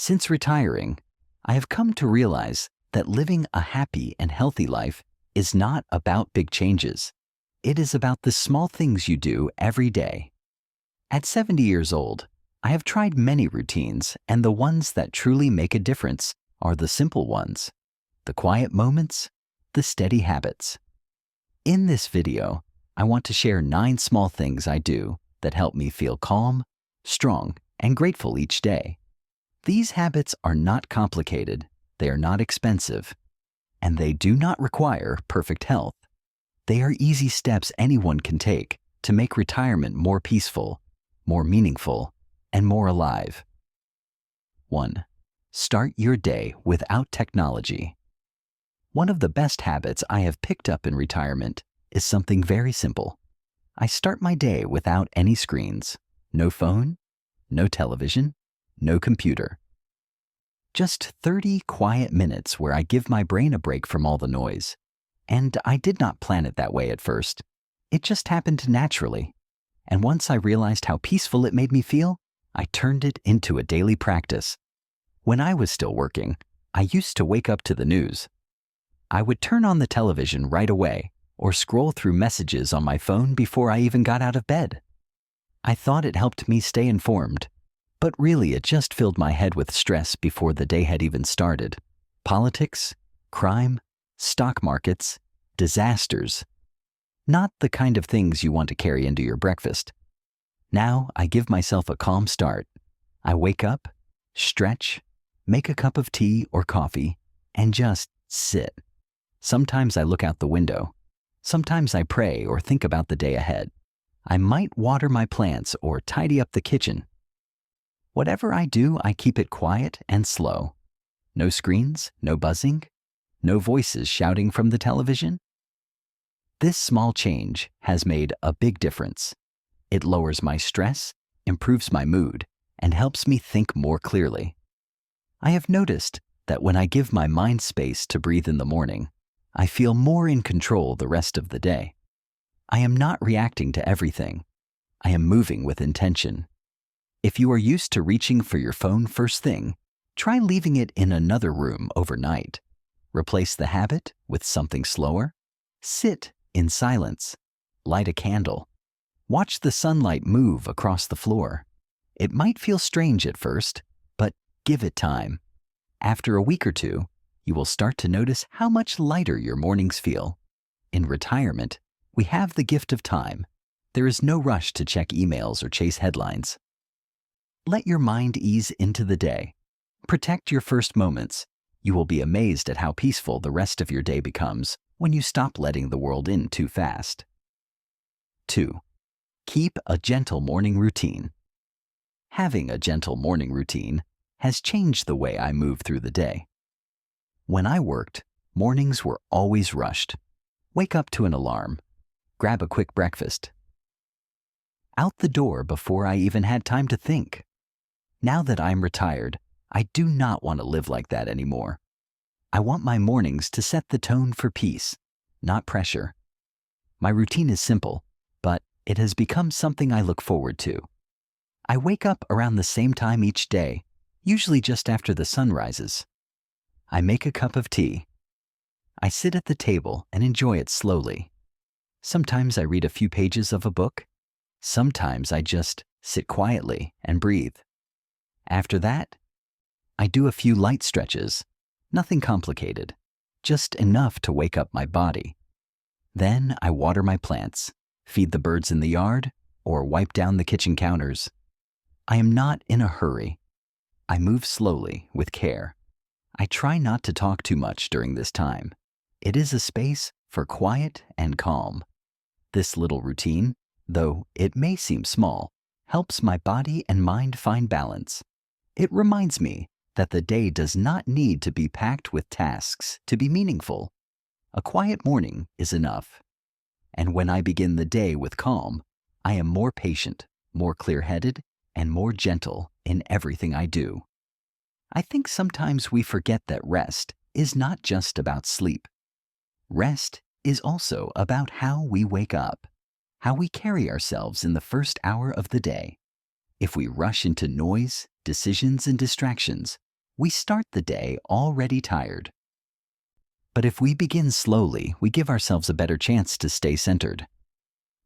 Since retiring, I have come to realize that living a happy and healthy life is not about big changes. It is about the small things you do every day. At 70 years old, I have tried many routines, and the ones that truly make a difference are the simple ones, the quiet moments, the steady habits. In this video, I want to share 9 small things I do that help me feel calm, strong, and grateful each day. These habits are not complicated, they are not expensive, and they do not require perfect health. They are easy steps anyone can take to make retirement more peaceful, more meaningful, and more alive. 1. Start your day without technology. One of the best habits I have picked up in retirement is something very simple. I start my day without any screens, no phone, no television, no computer. Just 30 quiet minutes where I give my brain a break from all the noise. And I did not plan it that way at first. It just happened naturally. And once I realized how peaceful it made me feel, I turned it into a daily practice. When I was still working, I used to wake up to the news. I would turn on the television right away or scroll through messages on my phone before I even got out of bed. I thought it helped me stay informed, but really it just filled my head with stress before the day had even started. Politics, crime, stock markets, disasters. Not the kind of things you want to carry into your breakfast. Now I give myself a calm start. I wake up, stretch, make a cup of tea or coffee, and just sit. Sometimes I look out the window. Sometimes I pray or think about the day ahead. I might water my plants or tidy up the kitchen. Whatever I do, I keep it quiet and slow. No screens, no buzzing, no voices shouting from the television. This small change has made a big difference. It lowers my stress, improves my mood, and helps me think more clearly. I have noticed that when I give my mind space to breathe in the morning, I feel more in control the rest of the day. I am not reacting to everything. I am moving with intention. If you are used to reaching for your phone first thing, try leaving it in another room overnight. Replace the habit with something slower. Sit in silence. Light a candle. Watch the sunlight move across the floor. It might feel strange at first, but give it time. After a week or two, you will start to notice how much lighter your mornings feel. In retirement, we have the gift of time. There is no rush to check emails or chase headlines. Let your mind ease into the day. Protect your first moments. You will be amazed at how peaceful the rest of your day becomes when you stop letting the world in too fast. 2. Keep a gentle morning routine. Having a gentle morning routine has changed the way I move through the day. When I worked, mornings were always rushed. Wake up to an alarm. Grab a quick breakfast. Out the door before I even had time to think. Now that I'm retired, I do not want to live like that anymore. I want my mornings to set the tone for peace, not pressure. My routine is simple, but it has become something I look forward to. I wake up around the same time each day, usually just after the sun rises. I make a cup of tea. I sit at the table and enjoy it slowly. Sometimes I read a few pages of a book. Sometimes I just sit quietly and breathe. After that, I do a few light stretches, nothing complicated, just enough to wake up my body. Then I water my plants, feed the birds in the yard, or wipe down the kitchen counters. I am not in a hurry. I move slowly, with care. I try not to talk too much during this time. It is a space for quiet and calm. This little routine, though it may seem small, helps my body and mind find balance. It reminds me that the day does not need to be packed with tasks to be meaningful. A quiet morning is enough. And when I begin the day with calm, I am more patient, more clear-headed, and more gentle in everything I do. I think sometimes we forget that rest is not just about sleep. Rest is also about how we wake up, how we carry ourselves in the first hour of the day. If we rush into noise, decisions, and distractions, we start the day already tired. But if we begin slowly, we give ourselves a better chance to stay centered.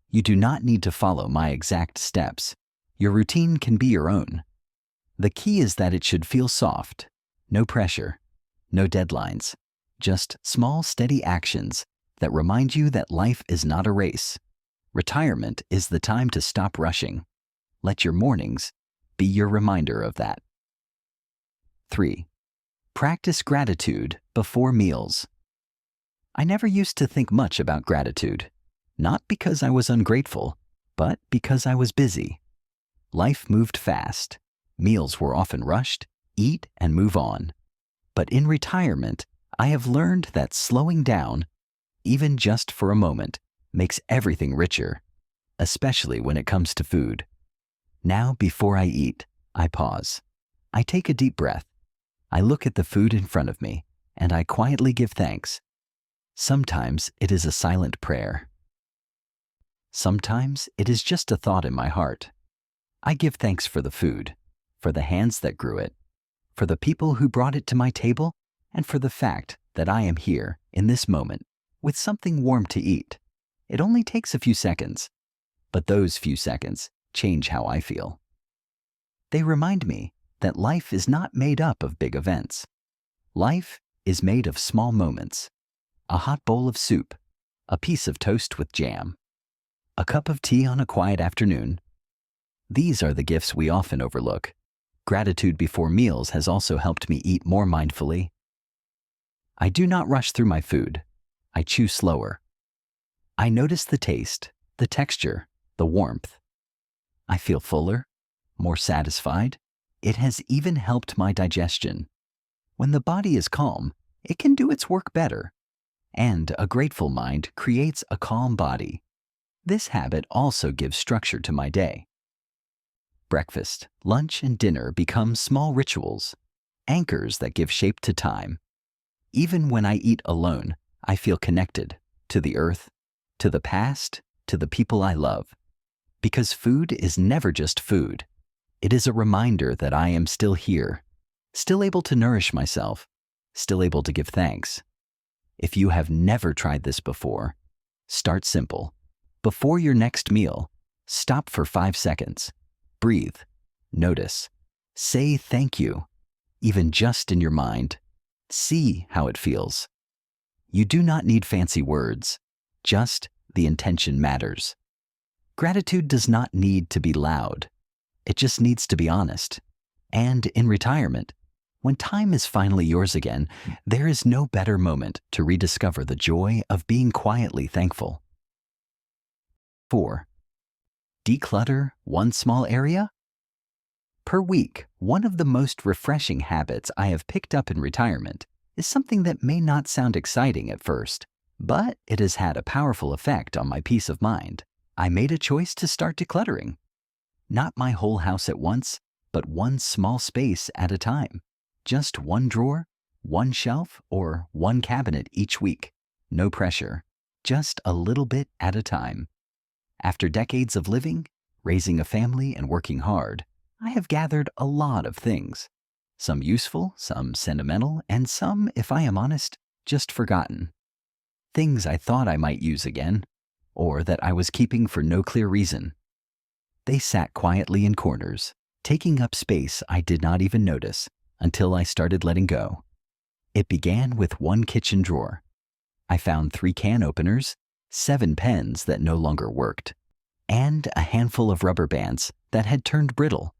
You do not need to follow my exact steps. Your routine can be your own. The key is that it should feel soft, no pressure, no deadlines, just small, steady actions that remind you that life is not a race. Retirement is the time to stop rushing. Let your mornings be your reminder of that. 3. Practice gratitude before meals. I never used to think much about gratitude, not because I was ungrateful, but because I was busy. Life moved fast. Meals were often rushed, eat and move on. But in retirement, I have learned that slowing down, even just for a moment, makes everything richer, especially when it comes to food. Now, before I eat, I pause. I take a deep breath. I look at the food in front of me, and I quietly give thanks. Sometimes it is a silent prayer. Sometimes it is just a thought in my heart. I give thanks for the food, for the hands that grew it, for the people who brought it to my table, and for the fact that I am here in this moment with something warm to eat. It only takes a few seconds, but those few seconds change how I feel. They remind me that life is not made up of big events. Life is made of small moments. A hot bowl of soup, a piece of toast with jam, a cup of tea on a quiet afternoon. These are the gifts we often overlook. Gratitude before meals has also helped me eat more mindfully. I do not rush through my food. I chew slower. I notice the taste, the texture, the warmth. I feel fuller, more satisfied. It has even helped my digestion. When the body is calm, it can do its work better. And a grateful mind creates a calm body. This habit also gives structure to my day. Breakfast, lunch, and dinner become small rituals, anchors that give shape to time. Even when I eat alone, I feel connected to the earth, to the past, to the people I love. Because food is never just food. It is a reminder that I am still here, still able to nourish myself, still able to give thanks. If you have never tried this before, start simple. Before your next meal, stop for 5 seconds. Breathe. Notice. Say thank you, even just in your mind. See how it feels. You do not need fancy words, just the intention matters. Gratitude does not need to be loud. It just needs to be honest. And in retirement, when time is finally yours again, there is no better moment to rediscover the joy of being quietly thankful. 4. Declutter one small area. Per week, one of the most refreshing habits I have picked up in retirement is something that may not sound exciting at first, but it has had a powerful effect on my peace of mind. I made a choice to start decluttering. Not my whole house at once, but one small space at a time. Just one drawer, one shelf, or one cabinet each week. No pressure, just a little bit at a time. After decades of living, raising a family, and working hard, I have gathered a lot of things. Some useful, some sentimental, and some, if I am honest, just forgotten. Things I thought I might use again, or that I was keeping for no clear reason. They sat quietly in corners, taking up space I did not even notice until I started letting go. It began with one kitchen drawer. I found 3 can openers, 7 pens that no longer worked, and a handful of rubber bands that had turned brittle.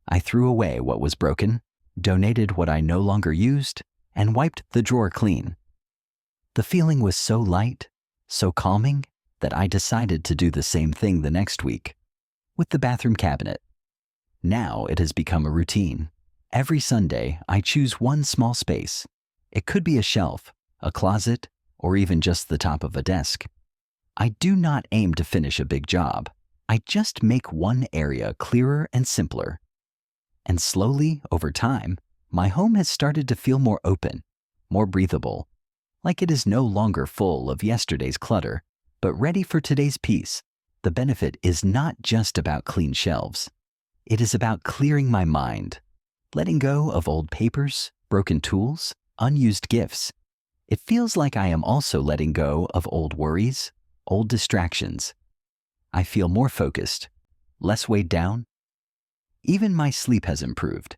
I threw away what was broken, donated what I no longer used, and wiped the drawer clean. The feeling was so light, so calming, that I decided to do the same thing the next week with the bathroom cabinet. Now it has become a routine. Every Sunday, I choose one small space. It could be a shelf, a closet, or even just the top of a desk. I do not aim to finish a big job. I just make one area clearer and simpler. And slowly, over time, my home has started to feel more open, more breathable, like it is no longer full of yesterday's clutter, but ready for today's peace. The benefit is not just about clean shelves. It is about clearing my mind, letting go of old papers, broken tools, unused gifts. It feels like I am also letting go of old worries, old distractions. I feel more focused, less weighed down. Even my sleep has improved.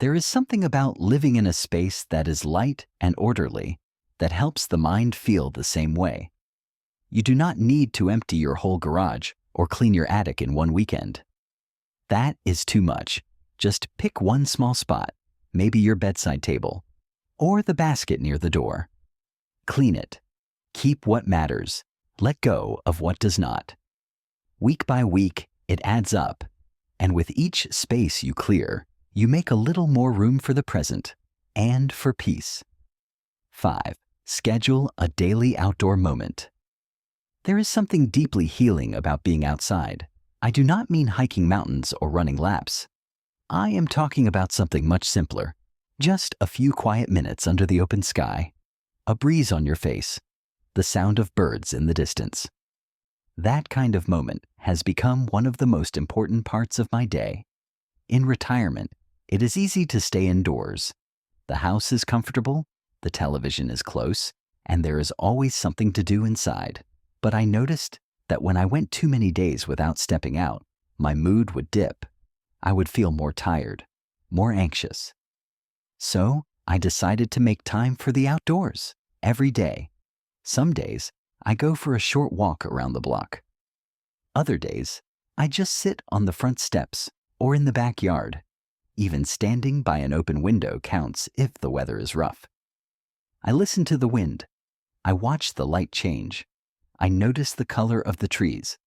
There is something about living in a space that is light and orderly that helps the mind feel the same way. You do not need to empty your whole garage or clean your attic in one weekend. That is too much. Just pick one small spot, maybe your bedside table, or the basket near the door. Clean it. Keep what matters. Let go of what does not. Week by week, it adds up, and with each space you clear, you make a little more room for the present and for peace. 5. Schedule a daily outdoor moment. There is something deeply healing about being outside. I do not mean hiking mountains or running laps. I am talking about something much simpler. Just a few quiet minutes under the open sky, a breeze on your face, the sound of birds in the distance. That kind of moment has become one of the most important parts of my day. In retirement, it is easy to stay indoors. The house is comfortable, the television is close, and there is always something to do inside. But I noticed that when I went too many days without stepping out, my mood would dip. I would feel more tired, more anxious. So I decided to make time for the outdoors every day. Some days, I go for a short walk around the block. Other days, I just sit on the front steps or in the backyard. Even standing by an open window counts if the weather is rough. I listen to the wind. I watch the light change. I notice the color of the trees.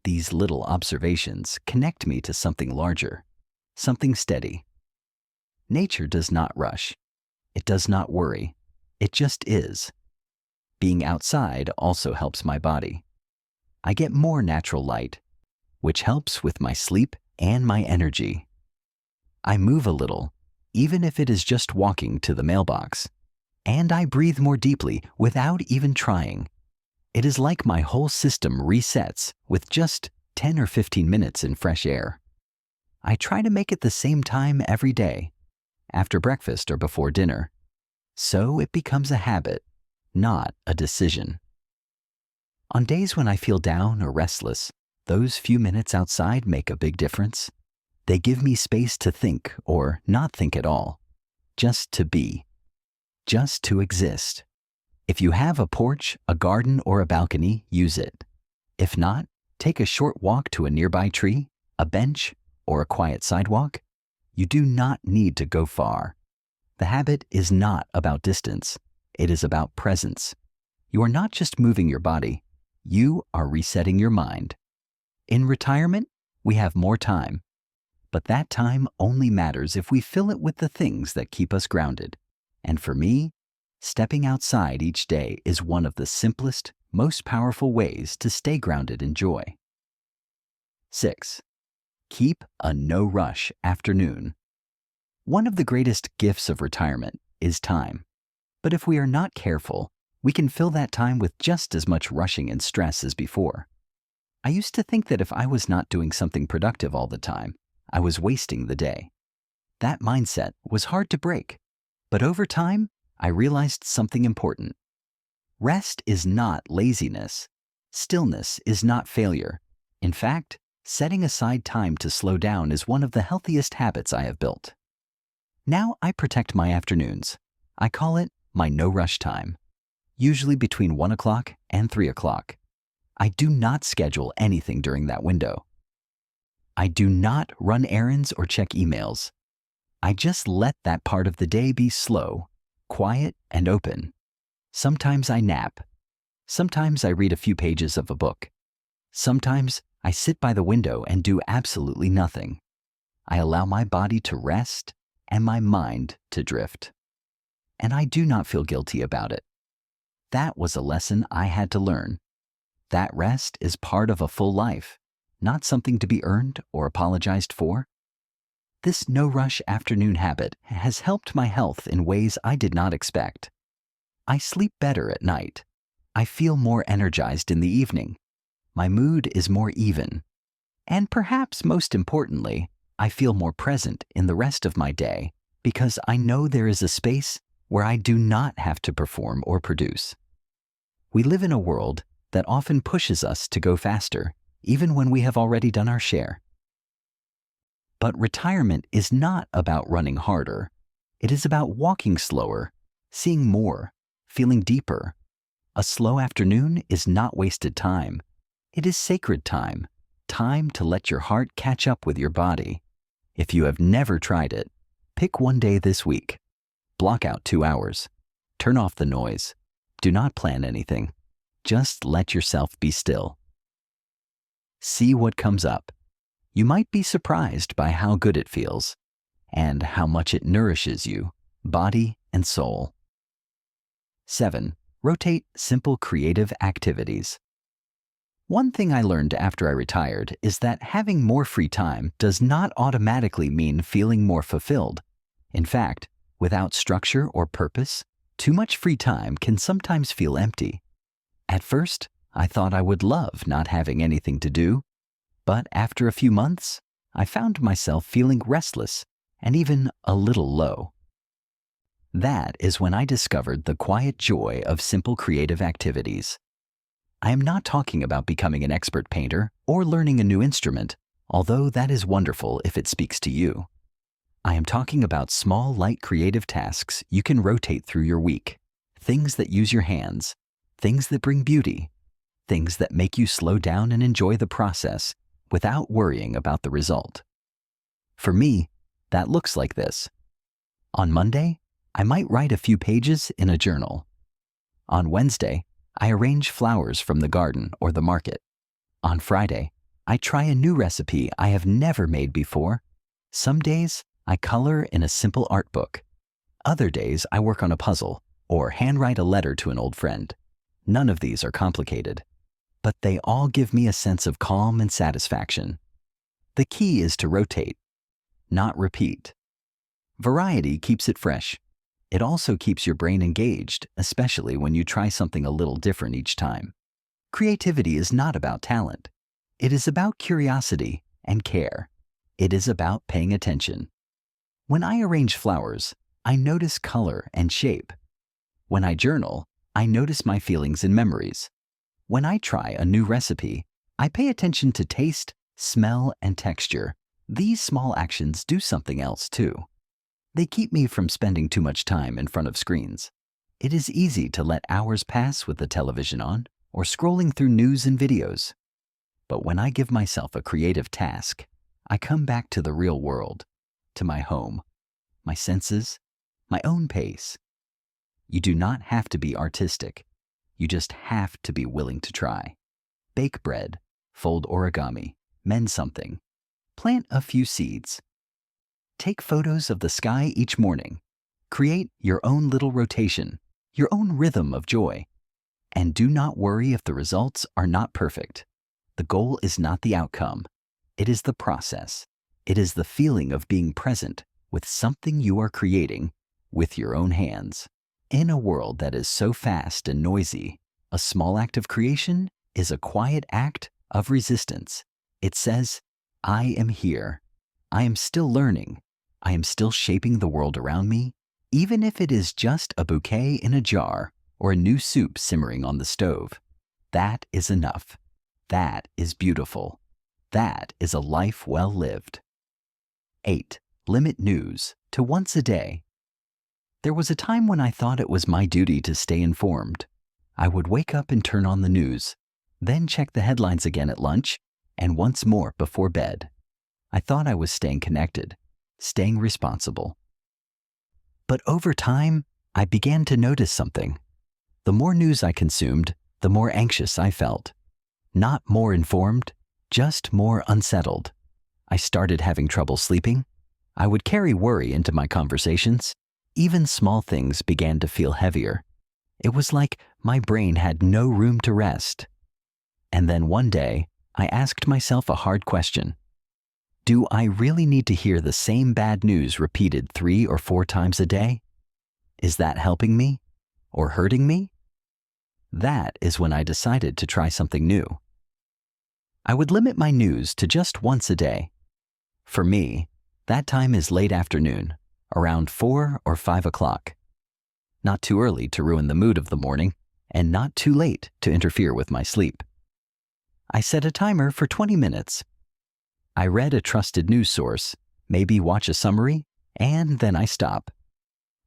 These little observations connect me to something larger, something steady. Nature does not rush. It does not worry. It just is. Being outside also helps my body. I get more natural light, which helps with my sleep and my energy. I move a little, even if it is just walking to the mailbox. And I breathe more deeply without even trying. It is like my whole system resets with just 10 or 15 minutes in fresh air. I try to make it the same time every day, after breakfast or before dinner. So it becomes a habit, not a decision. On days when I feel down or restless, those few minutes outside make a big difference. They give me space to think or not think at all, just to be, just to exist. If you have a porch, a garden, or a balcony, use it. If not, take a short walk to a nearby tree, a bench, or a quiet sidewalk. You do not need to go far. The habit is not about distance. It is about presence. You are not just moving your body. You are resetting your mind. In retirement, we have more time. But that time only matters if we fill it with the things that keep us grounded. And for me, stepping outside each day is one of the simplest, most powerful ways to stay grounded in joy. 6. Keep a no-rush afternoon. One of the greatest gifts of retirement is time. But if we are not careful, we can fill that time with just as much rushing and stress as before. I used to think that if I was not doing something productive all the time, I was wasting the day. That mindset was hard to break. But over time, I realized something important. Rest is not laziness. Stillness is not failure. In fact, setting aside time to slow down is one of the healthiest habits I have built. Now I protect my afternoons. I call it my no-rush time, usually between 1 o'clock and 3 o'clock. I do not schedule anything during that window. I do not run errands or check emails. I just let that part of the day be slow, quiet, and open. Sometimes I nap. Sometimes I read a few pages of a book. Sometimes I sit by the window and do absolutely nothing. I allow my body to rest and my mind to drift. And I do not feel guilty about it. That was a lesson I had to learn. That rest is part of a full life, not something to be earned or apologized for. This no-rush afternoon habit has helped my health in ways I did not expect. I sleep better at night. I feel more energized in the evening. My mood is more even. And perhaps most importantly, I feel more present in the rest of my day because I know there is a space where I do not have to perform or produce. We live in a world that often pushes us to go faster, even when we have already done our share. But retirement is not about running harder. It is about walking slower, seeing more, feeling deeper. A slow afternoon is not wasted time. It is sacred time, time to let your heart catch up with your body. If you have never tried it, pick one day this week. Block out 2 hours. Turn off the noise. Do not plan anything. Just let yourself be still. See what comes up. You might be surprised by how good it feels and how much it nourishes you, body and soul. 7. Rotate simple creative activities. One thing I learned after I retired is that having more free time does not automatically mean feeling more fulfilled. In fact, without structure or purpose, too much free time can sometimes feel empty. At first, I thought I would love not having anything to do, but after a few months, I found myself feeling restless and even a little low. That is when I discovered the quiet joy of simple creative activities. I am not talking about becoming an expert painter or learning a new instrument, although that is wonderful if it speaks to you. I am talking about small, light creative tasks you can rotate through your week, things that use your hands, things that bring beauty, things that make you slow down and enjoy the process without worrying about the result. For me, that looks like this. On Monday, I might write a few pages in a journal. On Wednesday, I arrange flowers from the garden or the market. On Friday, I try a new recipe I have never made before. Some days, I color in a simple art book. Other days, I work on a puzzle or handwrite a letter to an old friend. None of these are complicated, but they all give me a sense of calm and satisfaction. The key is to rotate, not repeat. Variety keeps it fresh. It also keeps your brain engaged, especially when you try something a little different each time. Creativity is not about talent. It is about curiosity and care. It is about paying attention. When I arrange flowers, I notice color and shape. When I journal, I notice my feelings and memories. When I try a new recipe, I pay attention to taste, smell, and texture. These small actions do something else too. They keep me from spending too much time in front of screens. It is easy to let hours pass with the television on or scrolling through news and videos. But when I give myself a creative task, I come back to the real world, to my home, my senses, my own pace. You do not have to be artistic. You just have to be willing to try. Bake bread, fold origami, mend something, plant a few seeds. Take photos of the sky each morning. Create your own little rotation, your own rhythm of joy. And do not worry if the results are not perfect. The goal is not the outcome. It is the process. It is the feeling of being present with something you are creating with your own hands. In a world that is so fast and noisy, a small act of creation is a quiet act of resistance. It says, I am here. I am still learning. I am still shaping the world around me, even if it is just a bouquet in a jar or a new soup simmering on the stove. That is enough. That is beautiful. That is a life well lived. 8. Limit news to once a day. There was a time when I thought it was my duty to stay informed. I would wake up and turn on the news, then check the headlines again at lunch, and once more before bed. I thought I was staying connected, staying responsible. But over time, I began to notice something. The more news I consumed, the more anxious I felt. Not more informed, just more unsettled. I started having trouble sleeping. I would carry worry into my conversations. Even small things began to feel heavier. It was like my brain had no room to rest. And then one day, I asked myself a hard question. Do I really need to hear the same bad news repeated 3 or 4 times a day? Is that helping me or hurting me? That is when I decided to try something new. I would limit my news to just once a day. For me, That time is late afternoon, around 4 or 5 o'clock. Not too early to ruin the mood of the morning, and not too late to interfere with my sleep. I set a timer for 20 minutes. I read a trusted news source, maybe watch a summary, and then I stop.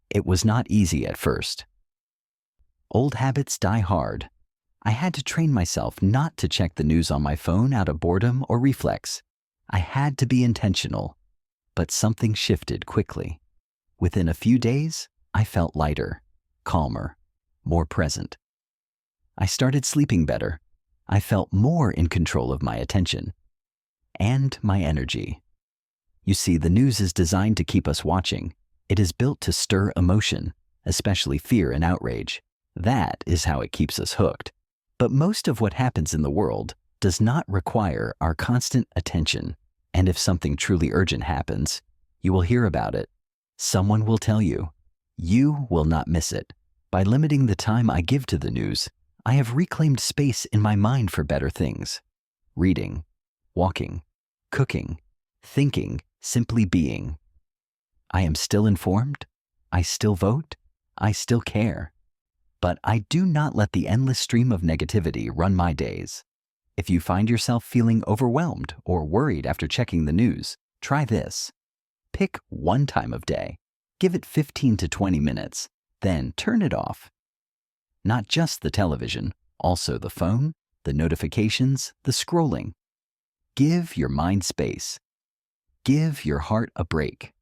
It was not easy at first. Old habits die hard. I had to train myself not to check the news on my phone out of boredom or reflex. I had to be intentional. But something shifted quickly. Within a few days, I felt lighter, calmer, more present. I started sleeping better. I felt more in control of my attention and my energy. You see, the news is designed to keep us watching. It is built to stir emotion, especially fear and outrage. That is how it keeps us hooked. But most of what happens in the world does not require our constant attention. And if something truly urgent happens, you will hear about it. Someone will tell you. You will not miss it. By limiting the time I give to the news, I have reclaimed space in my mind for better things. Reading, walking, cooking, thinking, simply being. I am still informed. I still vote. I still care. But I do not let the endless stream of negativity run my days. If you find yourself feeling overwhelmed or worried after checking the news, try this. Pick one time of day. Give it 15 to 20 minutes, then turn it off. Not just the television, also the phone, the notifications, the scrolling. Give your mind space. Give your heart a break.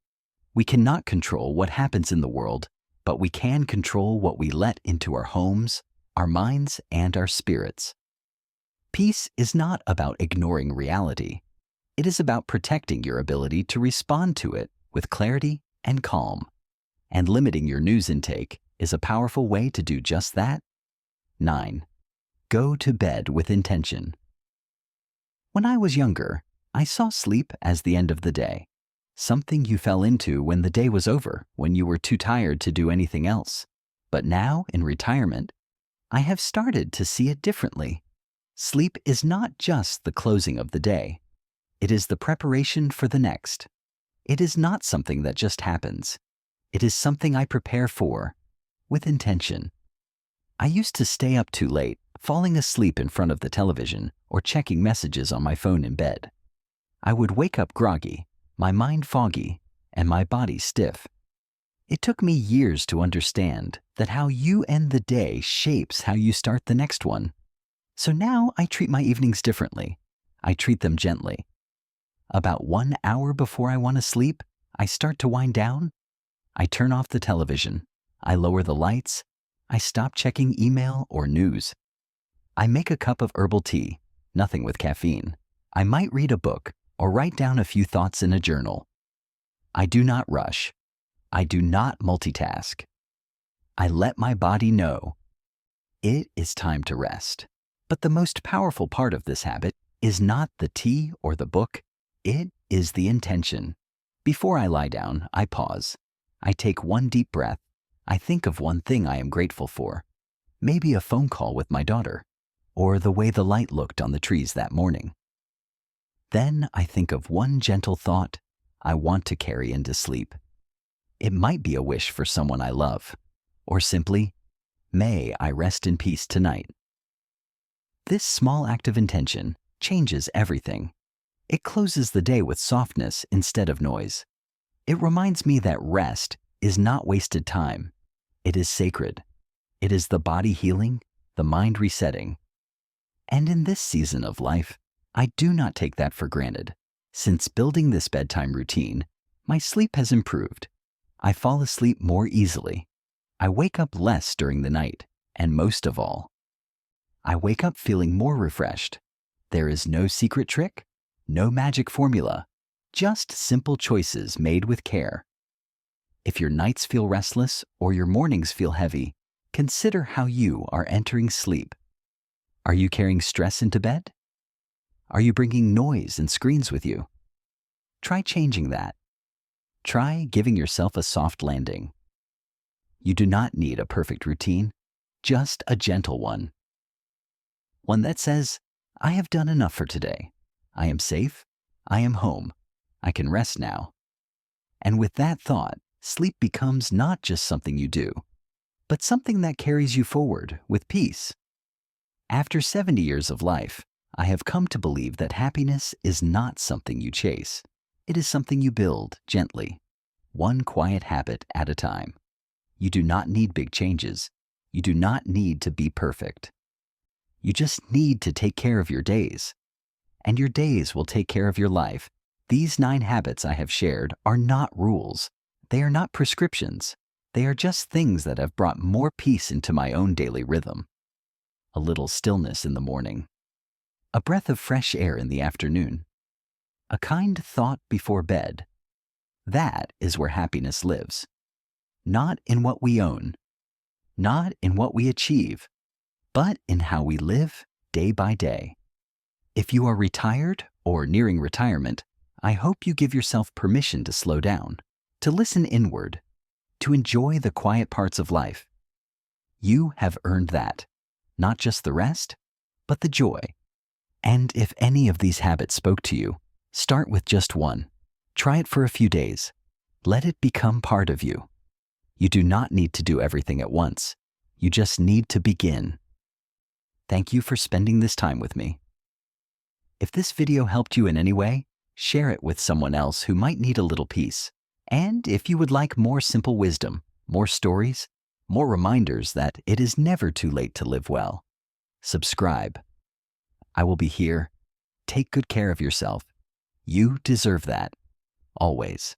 We cannot control what happens in the world, but we can control what we let into our homes, our minds, and our spirits. Peace is not about ignoring reality. It is about protecting your ability to respond to it with clarity and calm. And limiting your news intake is a powerful way to do just that. 9. Go to bed with intention. When I was younger, I saw sleep as the end of the day, something you fell into when the day was over, when you were too tired to do anything else. But now, in retirement, I have started to see it differently. Sleep is not just the closing of the day. It is the preparation for the next. It is not something that just happens. It is something I prepare for, with intention. I used to stay up too late, falling asleep in front of the television or checking messages on my phone in bed. I would wake up groggy, my mind foggy, and my body stiff. It took me years to understand that how you end the day shapes how you start the next one. So now I treat my evenings differently. I treat them gently. About 1 hour before I want to sleep, I start to wind down. I turn off the television. I lower the lights. I stop checking email or news. I make a cup of herbal tea, nothing with caffeine. I might read a book or write down a few thoughts in a journal. I do not rush. I do not multitask. I let my body know it is time to rest. But the most powerful part of this habit is not the tea or the book. It is the intention. Before I lie down, I pause. I take one deep breath. I think of one thing I am grateful for. Maybe a phone call with my daughter, or the way the light looked on the trees that morning. Then I think of one gentle thought I want to carry into sleep. It might be a wish for someone I love, or simply, may I rest in peace tonight. This small act of intention changes everything. It closes the day with softness instead of noise. It reminds me that rest is not wasted time. It is sacred. It is the body healing, the mind resetting. And in this season of life, I do not take that for granted. Since building this bedtime routine, my sleep has improved. I fall asleep more easily. I wake up less during the night, and most of all, I wake up feeling more refreshed. There is no secret trick, no magic formula, just simple choices made with care. If your nights feel restless or your mornings feel heavy, consider how you are entering sleep. Are you carrying stress into bed? Are you bringing noise and screens with you? Try changing that. Try giving yourself a soft landing. You do not need a perfect routine, just a gentle one. One that says, I have done enough for today. I am safe. I am home. I can rest now. And with that thought, sleep becomes not just something you do, but something that carries you forward with peace. After 70 years of life, I have come to believe that happiness is not something you chase. It is something you build gently, one quiet habit at a time. You do not need big changes. You do not need to be perfect. You just need to take care of your days, and your days will take care of your life. These 9 habits I have shared are not rules. They are not prescriptions. They are just things that have brought more peace into my own daily rhythm. A little stillness in the morning, a breath of fresh air in the afternoon, a kind thought before bed. That is where happiness lives. Not in what we own, not in what we achieve, but in how we live day by day. If you are retired or nearing retirement, I hope you give yourself permission to slow down, to listen inward, to enjoy the quiet parts of life. You have earned that, not just the rest, but the joy. And if any of these habits spoke to you, start with just one. Try it for a few days. Let it become part of you. You do not need to do everything at once. You just need to begin. Thank you for spending this time with me. If this video helped you in any way, share it with someone else who might need a little peace. And if you would like more simple wisdom, more stories, more reminders that it is never too late to live well, subscribe. I will be here. Take good care of yourself. You deserve that. Always.